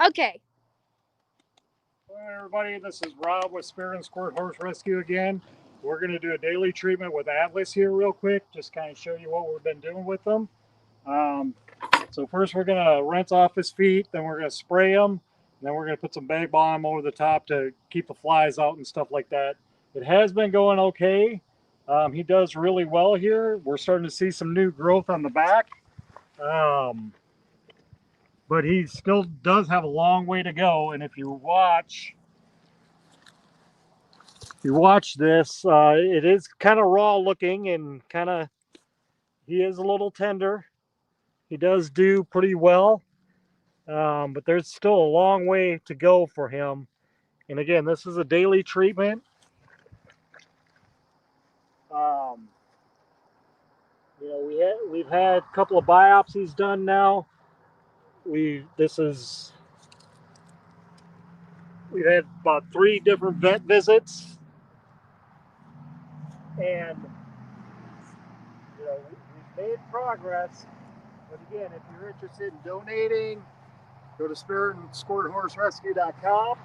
Okay. Hi everybody, this is Rob with Squirt and Squirt Horse Rescue again. We're going to do a daily treatment with Atlas here real quick, just kind of show you what we've been doing with them. So first we're going to rinse off his feet, then we're going to spray them, and then we're going to put some bag balm over the top to keep the flies out and stuff like that. It has been going okay. He does really well here. We're starting to see some new growth on the back. But he still does have a long way to go, and if you watch this, it is kind of raw looking and he is a little tender. He does do pretty well, but there's still a long way to go for him. And again, this is a daily treatment. Um, we've had a couple of biopsies done now. We've had about 3 different vet visits, and we've made progress. But again, if you're interested in donating, go to spiritandSquirtHorseRescue.com.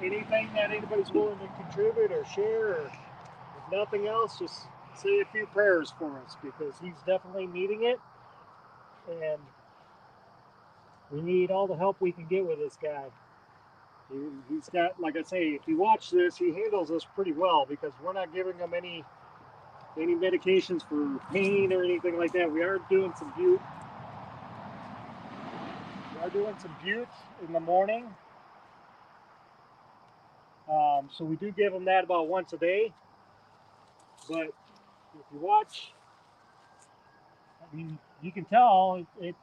Anything that anybody's willing to contribute or share, or if nothing else, just say a few prayers for us, because he's definitely needing it, and we need all the help we can get with this guy. He's got, like I say, if you watch this, he handles us pretty well, because we're not giving him any medications for pain or anything like that. We are doing some bute. In the morning. So we do give him that about once a day. But if you watch, I mean, you can tell it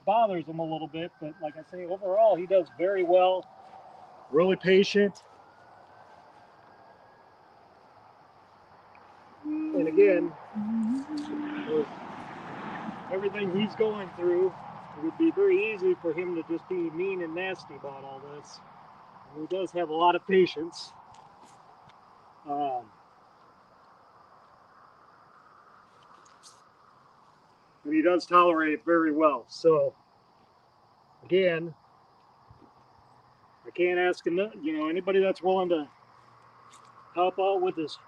bothers him a little bit. But like I say, overall, he does very well. Really patient. And again, with everything he's going through, it would be very easy for him to just be mean and nasty about all this. And he does have a lot of patience. And he does tolerate it very well. So again, I can't ask enough, anybody that's willing to help out with this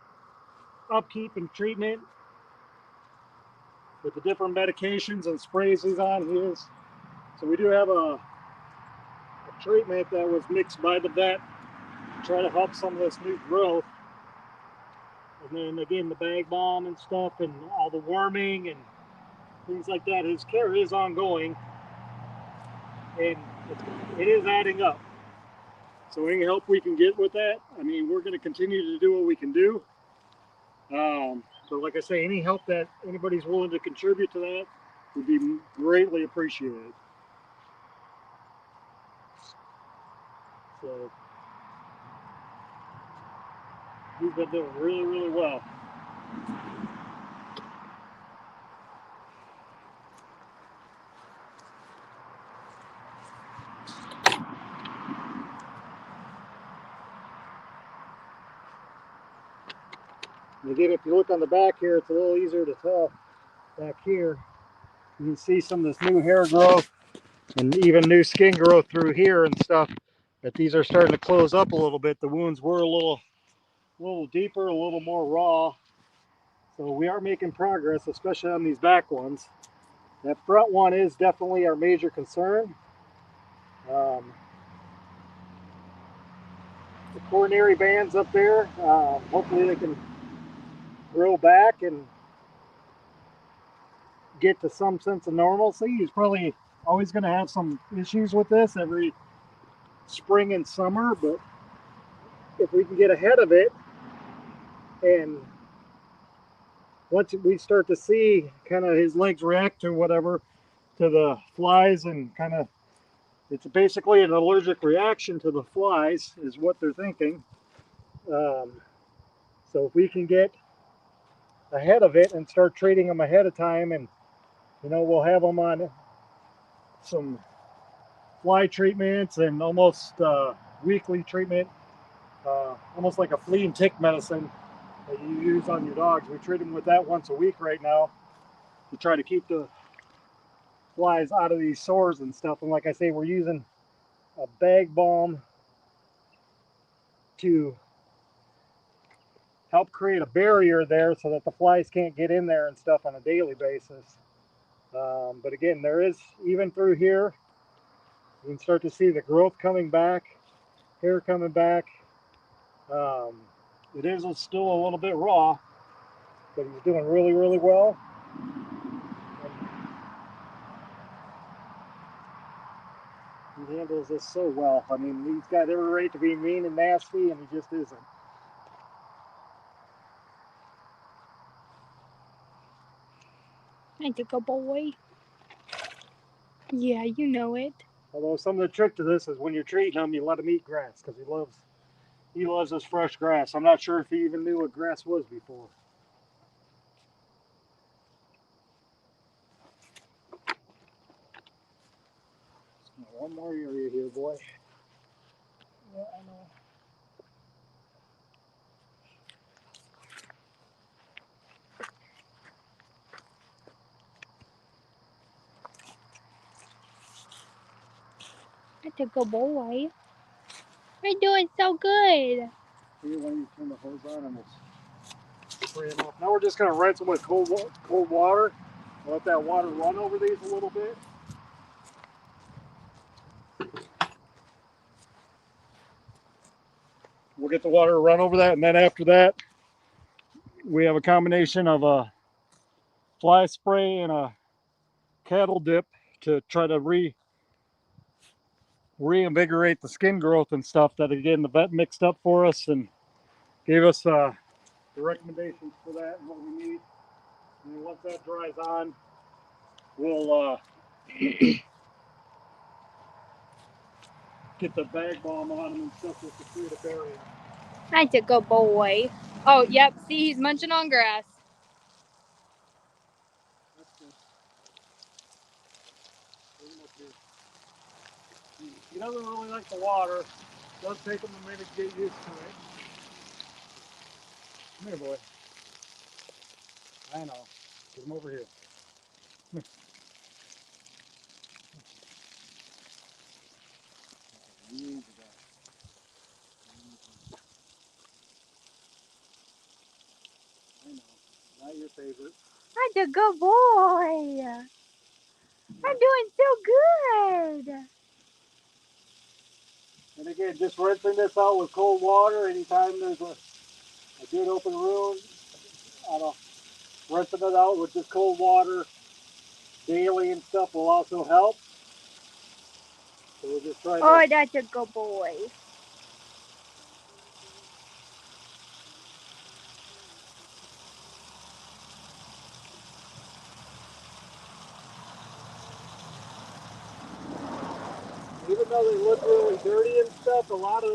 upkeep and treatment with the different medications and sprays he's on. So we do have a treatment that was mixed by the vet to try to help some of this new growth. And then again, the bag balm and stuff, and all the worming and things like that. His care is ongoing, and it is adding up. So any help we can get with that, I mean, we're going to continue to do what we can do. So like I say, any help that anybody's willing to contribute to that would be greatly appreciated. So he's been doing really, really well. And again, if you look on the back here, it's a little easier to tell. Back here, you can see some of this new hair growth and even new skin growth through here and stuff. But these are starting to close up a little bit. The wounds were a little deeper, a little more raw. So we are making progress, especially on these back ones. That front one is definitely our major concern. The coronary bands up there, hopefully they can grow back and get to some sense of normalcy. He's probably always going to have some issues with this every spring and summer, but if we can get ahead of it, and once we start to see kind of his legs react to whatever, to the flies, and kind of, it's basically an allergic reaction to the flies is what they're thinking. So if we can get ahead of it and start treating them ahead of time, and we'll have them on some fly treatments and almost weekly treatment, almost like a flea and tick medicine that you use on your dogs. We treat them with that once a week right now to try to keep the flies out of these sores and stuff. And like I say, we're using a bag balm to help create a barrier there so that the flies can't get in there and stuff on a daily basis. But again, there is, even through here, you can start to see the growth coming back, hair coming back. Um, it is still a little bit raw, but he's doing really, really well. He handles this so well. I mean, he's got every right to be mean and nasty, and he just isn't. That's a good boy. Yeah, you know it. Although some of the trick to this is when you're treating him, you let him eat grass because he loves this fresh grass. I'm not sure if he even knew what grass was before. One more area here, boy. Yeah, I know. That's a good boy. You're doing so good. Here, why don't you turn the hose on and we'll spray them off. Now we're just going to rinse them with cold water. Let that water run over these a little bit. We'll get the water to run over that, and then after that, we have a combination of a fly spray and a cattle dip to try to reinvigorate the skin growth and stuff that again the vet mixed up for us and gave us the recommendations for that and what we need. And then once that dries on, we'll get the bag balm on them and stuff just to create a barrier. That's a good boy. Oh, yep. See, he's munching on grass. That's good. Bring him up here. He doesn't really like the water. It does take him a minute to get used to it. Come here, boy. I know. Get him over here. Come here. Easy, guy. I know. Not your favorite. That's a good boy. I'm doing so good. And again, just rinsing this out with cold water anytime there's a good open wound. I don't rinsing it out with just cold water daily and stuff will also help. So we're just trying to. Oh, that's a good boy. Even though they look really dirty and stuff, a lot of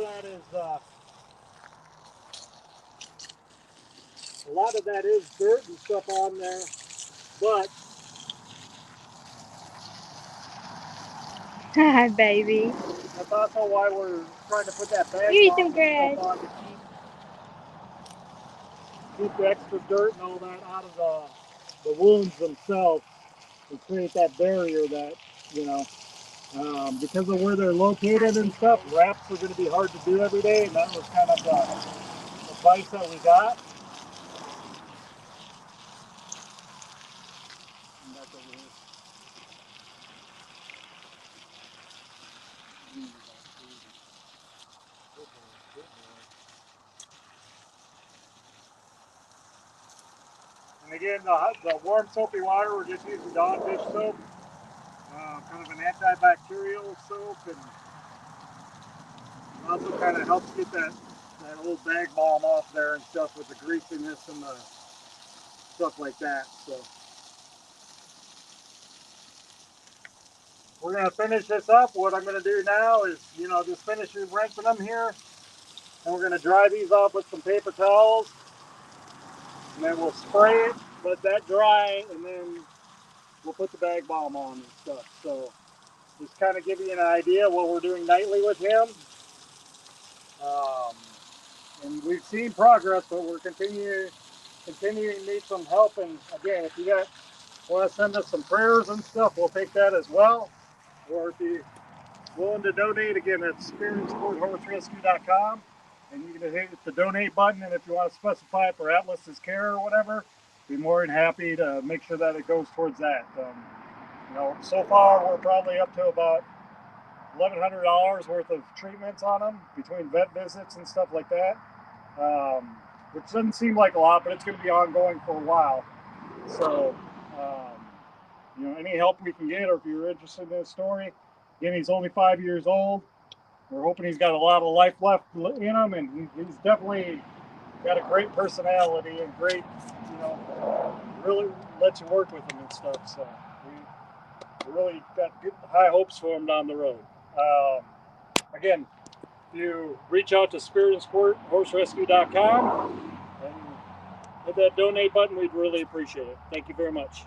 that is dirt and stuff on there. But Hi, baby. that's also why we're trying to put that bag You eat balm some and grass. stuff on to keep the extra dirt and all that out of the wounds themselves and create that barrier that, you know, because of where they're located and stuff, wraps are going to be hard to do every day, and that was kind of the advice that we got. And that's over here. And again, the warm soapy water, we're just using Dawn dish soap, kind of an antibacterial soap, and also kind of helps get that old bag balm off there and stuff with the greasiness and the stuff like that. So we're going to finish this up. What I'm going to do now is, just finish rinsing them here. And we're going to dry these off with some paper towels. And then we'll spray it, let that dry, and then we'll put the bag balm on and stuff. So just kind of give you an idea of what we're doing nightly with him. And we've seen progress, but we're continuing to need some help. And again, if you got want to send us some prayers and stuff, we'll take that as well. Or if you're willing to donate, again, it's Squirt.com, and you can hit the donate button. And if you want to specify it for Atlas's care or whatever, be more than happy to make sure that it goes towards that. You know, so far we're probably up to about $1,100 worth of treatments on them between vet visits and stuff like that, which doesn't seem like a lot, but it's going to be ongoing for a while. So, you know, any help we can get, or if you're interested in this story, again, he's only 5 years old. We're hoping he's got a lot of life left in him, and he's definitely got a great personality and great, you know, really lets you work with him and stuff. So we really got high hopes for him down the road. Again, if you reach out to Spirit and Squirt, horserescue.com, and hit that donate button, we'd really appreciate it. Thank you very much.